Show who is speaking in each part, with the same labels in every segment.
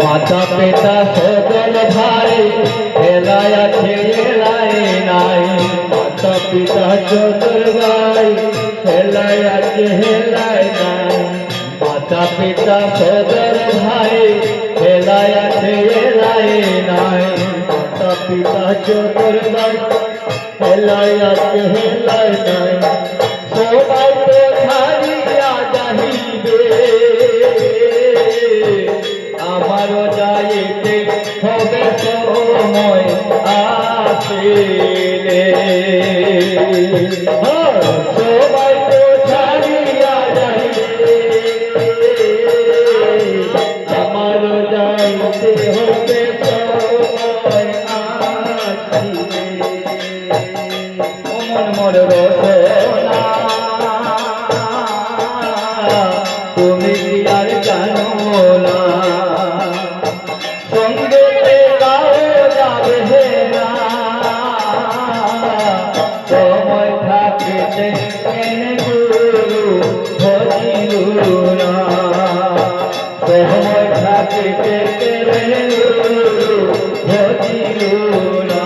Speaker 1: মাতা পিতা সকল ভাই হেলায় আছে হেলায় নাই। মাতা পিতা সকল ভাই হেলায় আছে হেলায় নাই। মাতা পিতা সকল ভাই হেলায় আছে হেলায় নাই। মাতা পিতা সকল ভাই হেলায় আছে হেলায় নাই। সবাই তো ছাড়িয়া যাইবে আমারও যাইতে হবে সময় আসিলে। সবাই তো ছাড়িয়া যাইবে আমারও যাইতে হবে সময় আসিলে। মন মোর রসনা তুমি কি আর জানো না, সঙ্গে গাও যাবে না। সময় থাকিতে এনে গুরু ভজিলু না। সময় থাকিতে এনে গুরু ভজিলু না।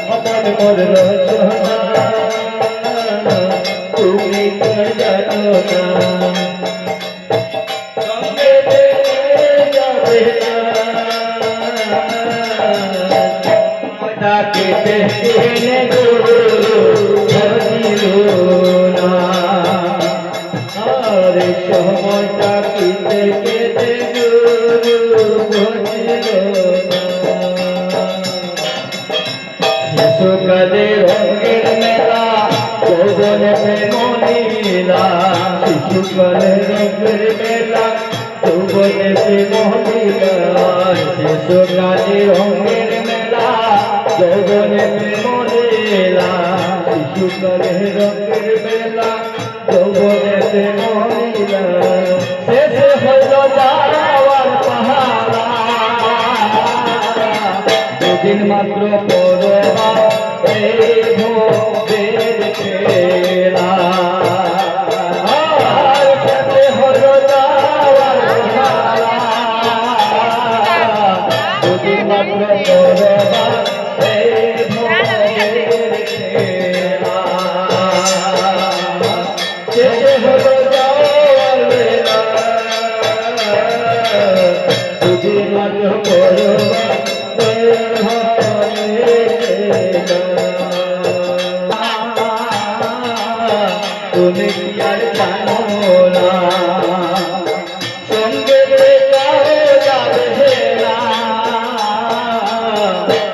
Speaker 1: মন মোর রসনা তুমি তো জানো না, সঙ্গে যাবে না। থাকিতে এনে গুরু ভজিলু না। আরে সময় থাকিতে কেটে গুরু ভজিলু না। শিশুকালে রঙের মেলা যৌবনে প্রেম লীলা। শিশুকালে রঙের মেলা যৌবনে প্রেম লীলা। শিশুকালে রঙের মেলা যৌবনে প্রেম লীলা। শিশুকালে রঙের মেলা যৌবনে প্রেম লীলা। শেষে হইল যাওয়ার পাহারা দুদিন মাত্র পরবা এই ভোগের খেলা। শেষে হইল যাওয়ার পাহারা দুদিন মাত্র পরবা এই ভোগের খেলা। শেষে হইল যাওয়ার বেলা দুদিন মাত্র পরবা তুমি কি আর জানো না, সঙ্গে গাও যাবে না।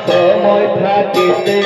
Speaker 1: সময় থাকিতে